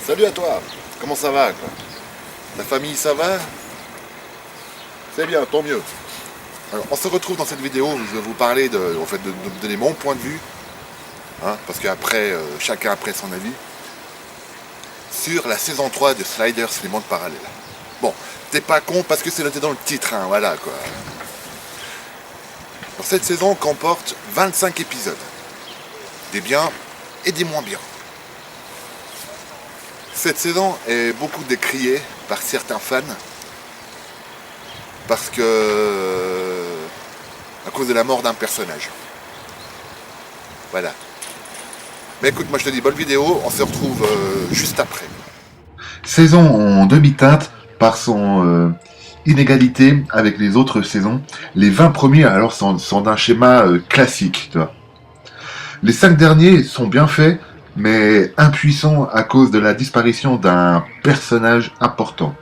Salut à toi, comment ça va quoi? La famille ça va? C'est bien, tant mieux. Alors on se retrouve dans cette vidéo où je vais vous parler de me donner mon point de vue, hein, parce qu'après, chacun après son avis, sur la saison 3 de Sliders, les mondes parallèles. Bon, t'es pas con parce que c'est noté dans le titre, hein, voilà quoi. Alors, cette saison comporte 25 épisodes, des biens et des moins bien. Cette saison est beaucoup décriée par certains fans parce que à cause de la mort d'un personnage. Voilà. Mais écoute, moi je te dis bonne vidéo, on se retrouve juste après. Saison en demi-teinte par son inégalité avec les autres saisons. Les 20 premiers alors sont d'un schéma classique, tu vois. Les 5 derniers sont bien faits, mais impuissants à cause de la disparition d'un personnage important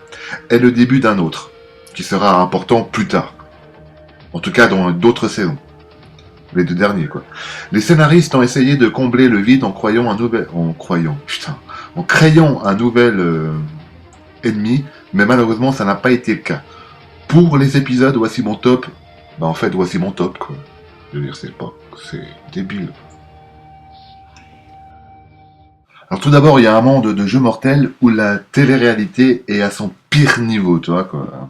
et le début d'un autre, qui sera important plus tard. En tout cas dans d'autres saisons. Les 2 derniers, quoi. Les scénaristes ont essayé de combler le vide en créant un nouvel ennemi, mais malheureusement ça n'a pas été le cas. Pour les épisodes, voici mon top. Bah en fait, voici mon top, quoi. Je veux dire, c'est débile. Alors tout d'abord, il y a un monde de jeux mortels où la télé-réalité est à son pire niveau, tu vois, quoi.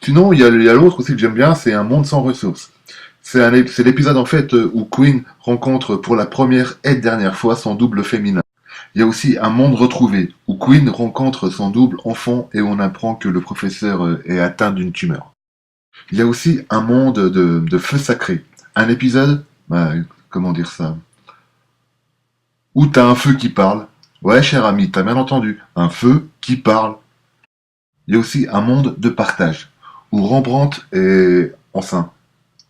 Sinon, il y a l'autre aussi que j'aime bien, c'est un monde sans ressources. C'est l'épisode en fait où Quinn rencontre pour la première et dernière fois son double féminin. Il y a aussi un monde retrouvé où Quinn rencontre son double enfant et où on apprend que le professeur est atteint d'une tumeur. Il y a aussi un monde de feu sacré. Un épisode, comment dire ça, où t'as un feu qui parle. Ouais, cher ami, t'as bien entendu, un feu qui parle. Il y a aussi un monde de partage où Rembrandt est enceinte,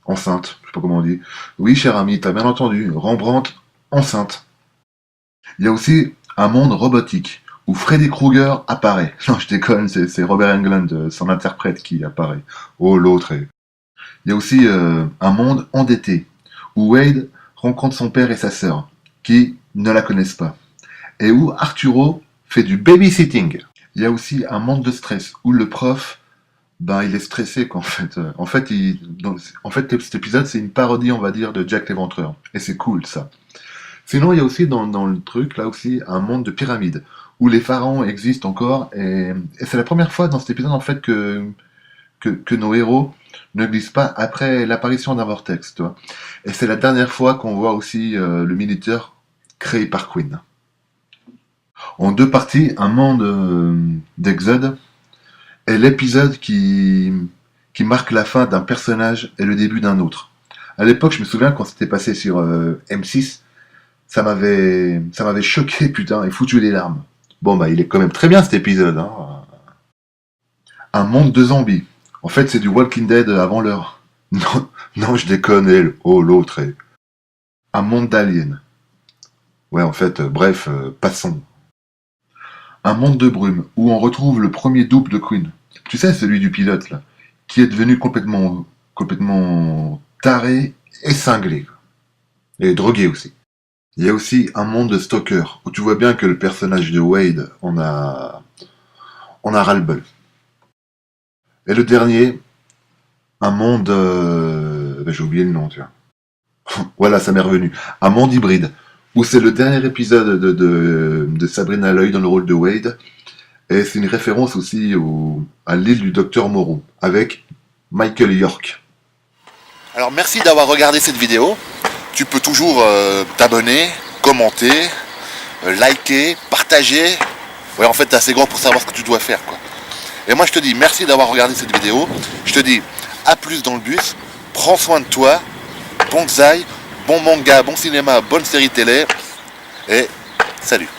je sais pas comment on dit. Oui, cher ami, t'as bien entendu, Rembrandt enceinte. Il y a aussi un monde robotique où Freddy Krueger apparaît. Non, je déconne, c'est Robert Englund, son interprète, qui apparaît. Oh, l'autre est... Il y a aussi un monde endetté où Wade rencontre son père et sa sœur, qui ne la connaissent pas, et où Arturo fait du babysitting. Il y a aussi un monde de stress où le prof, il est stressé qu'en fait. En fait, cet épisode, c'est une parodie, on va dire, de Jack l'Éventreur. Et c'est cool, ça. Sinon, il y a aussi dans le truc, là aussi, un monde de pyramides, où les pharaons existent encore, et c'est la première fois dans cet épisode, en fait, que nos héros ne glissent pas après l'apparition d'un vortex, tu vois. Et c'est la dernière fois qu'on voit aussi le Minotaure créé par Quinn. En 2 parties, un monde d'Exode, et l'épisode qui marque la fin d'un personnage et le début d'un autre. À l'époque, je me souviens quand c'était passé sur M6, ça m'avait choqué, putain, et foutu les larmes. Bon, il est quand même très bien cet épisode, hein. Un monde de zombies. En fait, c'est du Walking Dead avant l'heure. Non, je déconne, l'autre est... Un monde d'aliens. Ouais, en fait, passons. Un monde de brume, où on retrouve le premier double de Quinn. Tu sais, celui du pilote, là, qui est devenu complètement taré et cinglé. Et drogué aussi. Il y a aussi un monde de stalker, où tu vois bien que le personnage de Wade, on a ras-le-bol. Et le dernier, un monde... j'ai oublié le nom, tu vois. Voilà, ça m'est revenu. Un monde hybride, où c'est le dernier épisode de Sabrina Lloyd dans le rôle de Wade, et c'est une référence aussi à l'île du Docteur Moreau, avec Michael York. Alors merci d'avoir regardé cette vidéo. Tu peux toujours t'abonner, commenter, liker, partager. Ouais, en fait, t'es assez grand pour savoir ce que tu dois faire, quoi. Et moi, je te dis merci d'avoir regardé cette vidéo. Je te dis à plus dans le bus. Prends soin de toi. Bonsaï, bon manga, bon cinéma, bonne série télé. Et salut.